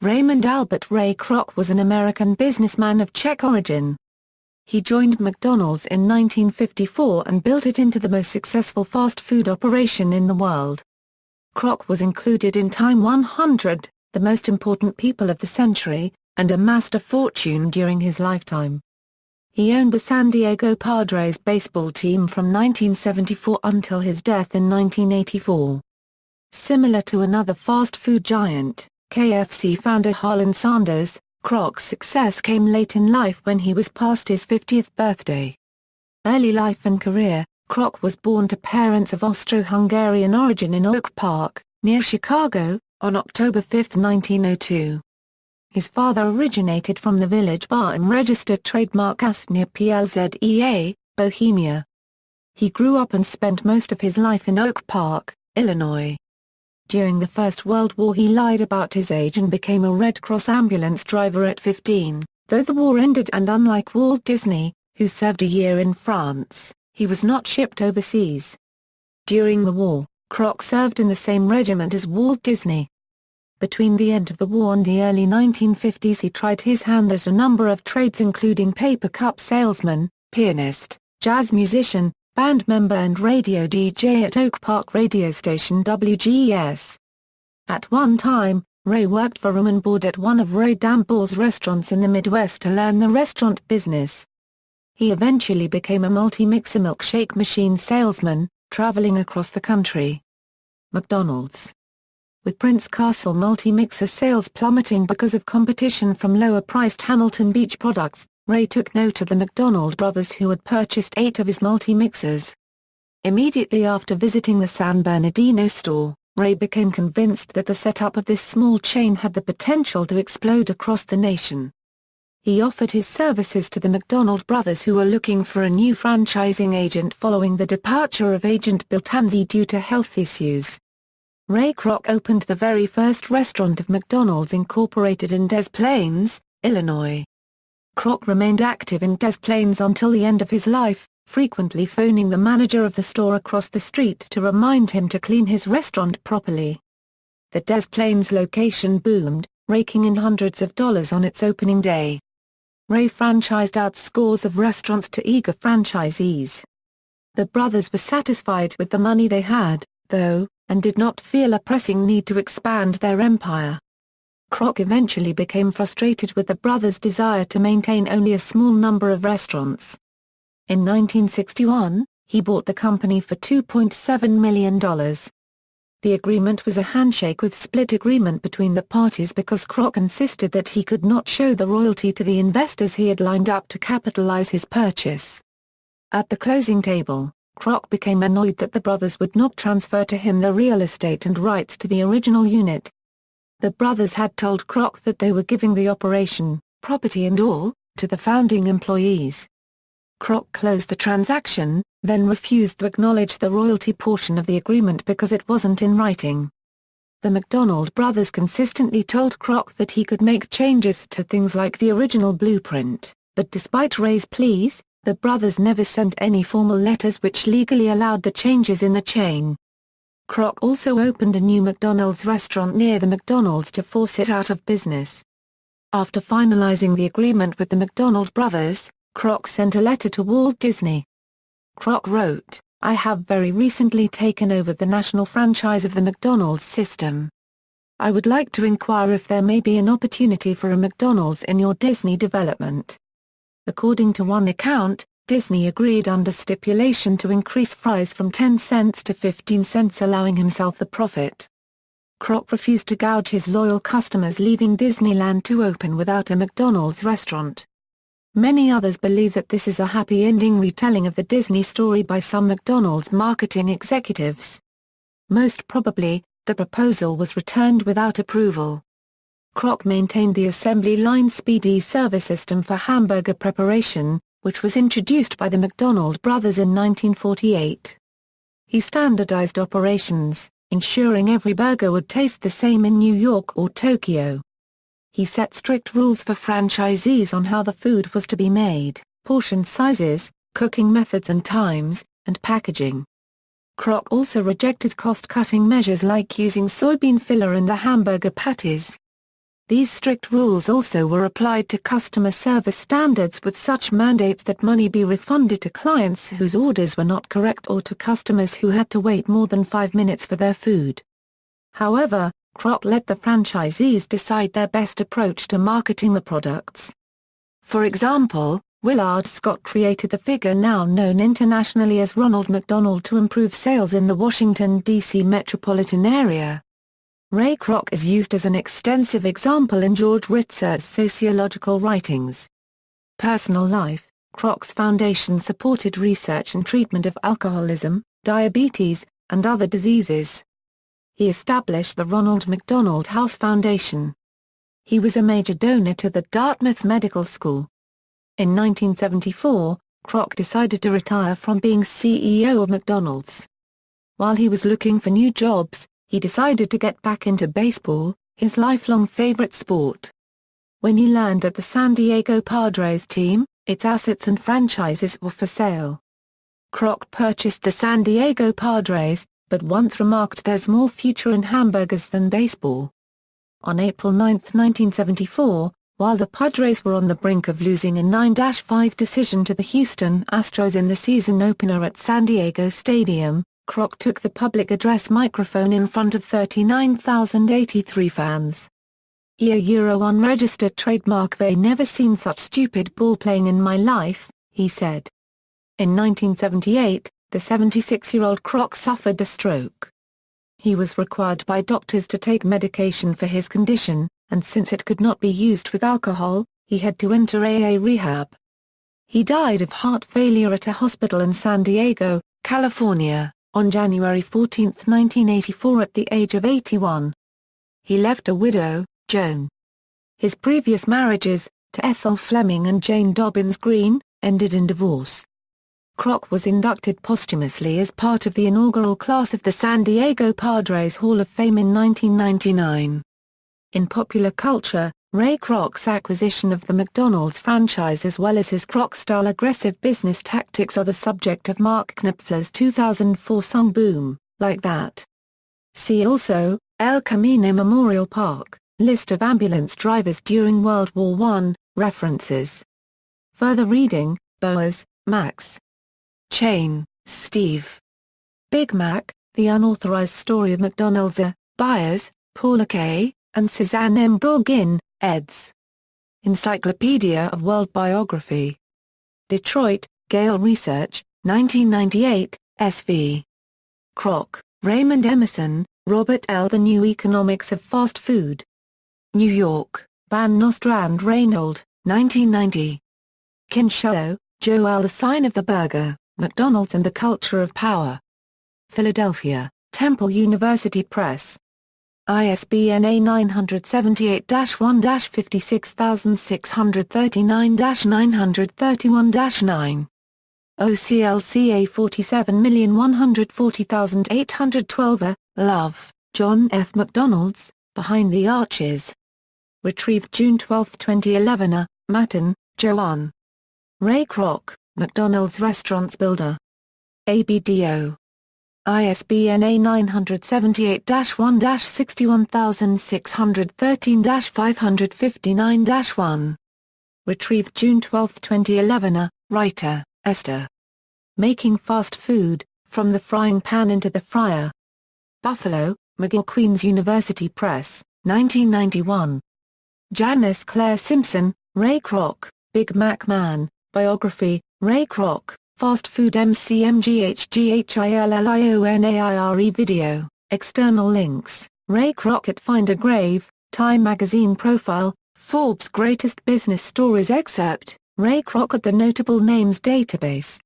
Raymond Albert Ray Kroc was an American businessman of Czech origin. He joined McDonald's in 1954 and built it into the most successful fast food operation in the world. Kroc was included in Time 100, the most important people of the century, and amassed a fortune during his lifetime. He owned the San Diego Padres baseball team from 1974 until his death in 1984. Similar to another fast food giant, KFC founder Harland Sanders, Kroc's success came late in life when he was past his 50th birthday. Early life and career: Kroc was born to parents of Austro-Hungarian origin in Oak Park, near Chicago, on October 5, 1902. His father originated from the Village Bar and registered trademark AS near PLZEA, Bohemia. He grew up and spent most of his life in Oak Park, Illinois. During the First World War he lied about his age and became a Red Cross ambulance driver at 15, though the war ended and unlike Walt Disney, who served a year in France, he was not shipped overseas. During the war, Kroc served in the same regiment as Walt Disney. Between the end of the war and the early 1950s he tried his hand at a number of trades including paper cup salesman, pianist, jazz musician, band member and radio DJ at Oak Park radio station WGS. At one time, Ray worked for room and board at one of Ray Dample's restaurants in the Midwest to learn the restaurant business. He eventually became a multi-mixer milkshake machine salesman, traveling across the country. McDonald's. With Prince Castle multi-mixer sales plummeting because of competition from lower-priced Hamilton Beach products, Ray took note of the McDonald brothers who had purchased 8 of his multi-mixers. Immediately after visiting the San Bernardino store, Ray became convinced that the setup of this small chain had the potential to explode across the nation. He offered his services to the McDonald brothers who were looking for a new franchising agent following the departure of agent Bill Tansey due to health issues. Ray Kroc opened the very first restaurant of McDonald's Incorporated in Des Plaines, Illinois. Kroc remained active in Des Plaines until the end of his life, frequently phoning the manager of the store across the street to remind him to clean his restaurant properly. The Des Plaines location boomed, raking in hundreds of dollars on its opening day. Ray franchised out scores of restaurants to eager franchisees. The brothers were satisfied with the money they had, though, and did not feel a pressing need to expand their empire. Kroc eventually became frustrated with the brothers' desire to maintain only a small number of restaurants. In 1961, he bought the company for $2.7 million. The agreement was a handshake with split agreement between the parties because Kroc insisted that he could not show the royalty to the investors he had lined up to capitalize his purchase. At the closing table, Kroc became annoyed that the brothers would not transfer to him the real estate and rights to the original unit. The brothers had told Kroc that they were giving the operation, property and all, to the founding employees. Kroc closed the transaction, then refused to acknowledge the royalty portion of the agreement because it wasn't in writing. The McDonald brothers consistently told Kroc that he could make changes to things like the original blueprint, but despite Ray's pleas, the brothers never sent any formal letters which legally allowed the changes in the chain. Kroc also opened a new McDonald's restaurant near the McDonald's to force it out of business. After finalizing the agreement with the McDonald brothers, Kroc sent a letter to Walt Disney. Kroc wrote, "I have very recently taken over the national franchise of the McDonald's system. I would like to inquire if there may be an opportunity for a McDonald's in your Disney development." According to one account, Disney agreed under stipulation to increase fries from 10 cents to 15 cents, allowing himself the profit. Kroc refused to gouge his loyal customers, leaving Disneyland to open without a McDonald's restaurant. Many others believe that this is a happy ending retelling of the Disney story by some McDonald's marketing executives. Most probably, the proposal was returned without approval. Kroc maintained the assembly line speedy service system for hamburger preparation, which was introduced by the McDonald brothers in 1948. He standardized operations, ensuring every burger would taste the same in New York or Tokyo. He set strict rules for franchisees on how the food was to be made, portion sizes, cooking methods and times, and packaging. Kroc also rejected cost-cutting measures like using soybean filler in the hamburger patties. These strict rules also were applied to customer service standards, with such mandates that money be refunded to clients whose orders were not correct or to customers who had to wait more than 5 minutes for their food. However, Kroc let the franchisees decide their best approach to marketing the products. For example, Willard Scott created the figure now known internationally as Ronald McDonald to improve sales in the Washington, D.C. metropolitan area. Ray Kroc is used as an extensive example in George Ritzer's sociological writings. Personal life: Kroc's foundation supported research and treatment of alcoholism, diabetes, and other diseases. He established the Ronald McDonald House Foundation. He was a major donor to the Dartmouth Medical School. In 1974, Kroc decided to retire from being CEO of McDonald's. While he was looking for new jobs, he decided to get back into baseball, his lifelong favorite sport. When he learned that the San Diego Padres team, its assets and franchises were for sale, Kroc purchased the San Diego Padres, but once remarked, "There's more future in hamburgers than baseball." On April 9, 1974, while the Padres were on the brink of losing a 9-5 decision to the Houston Astros in the season opener at San Diego Stadium, Kroc took the public address microphone in front of 39,083 fans. Unregistered trademark. "They never seen such stupid ball playing in my life," he said. In 1978, the 76-year-old Kroc suffered a stroke. He was required by doctors to take medication for his condition, and since it could not be used with alcohol, he had to enter AA rehab. He died of heart failure at a hospital in San Diego, California, on January 14, 1984 at the age of 81. He left a widow, Joan. His previous marriages, to Ethel Fleming and Jane Dobbins Green, ended in divorce. Kroc was inducted posthumously as part of the inaugural class of the San Diego Padres Hall of Fame in 1999. In popular culture, Ray Kroc's acquisition of the McDonald's franchise as well as his Kroc-style aggressive business tactics are the subject of Mark Knopfler's 2004 song Boom, Like That. See also, El Camino Memorial Park, list of ambulance drivers during World War I, references. Further reading, Boas, Max. Chain, Steve. Big Mac, The Unauthorized Story of McDonald's. Byers, Paula K., and Suzanne M. Bourgin, eds. Encyclopedia of World Biography. Detroit, Gale Research, 1998, SV. Kroc, Raymond Emerson, Robert L. The New Economics of Fast Food. New York, Van Nostrand Reinhold, 1990. Kinshalo, Joel. The Sign of the Burger, McDonald's and the Culture of Power. Philadelphia, Temple University Press. ISBN A978-1-56639-931-9. OCLCA 47140812. Love, John F. McDonald's, Behind the Arches. Retrieved June 12, 2011. Matten, Joanne. Ray Kroc, McDonald's Restaurants Builder. ABDO. ISBN A978-1-61613-559-1. Retrieved June 12, 2011. Writer, Esther. Making Fast Food, From the Frying Pan into the Fryer. Buffalo, McGill Queen's University Press, 1991. Janice Claire Simpson, Ray Kroc, Big Mac Man, Biography, Ray Kroc, Fast Food MCMGHGHILLIONAIRE video, external links, Ray Kroc at Find a Grave, Time Magazine Profile, Forbes Greatest Business Stories excerpt, Ray Kroc at the Notable Names Database.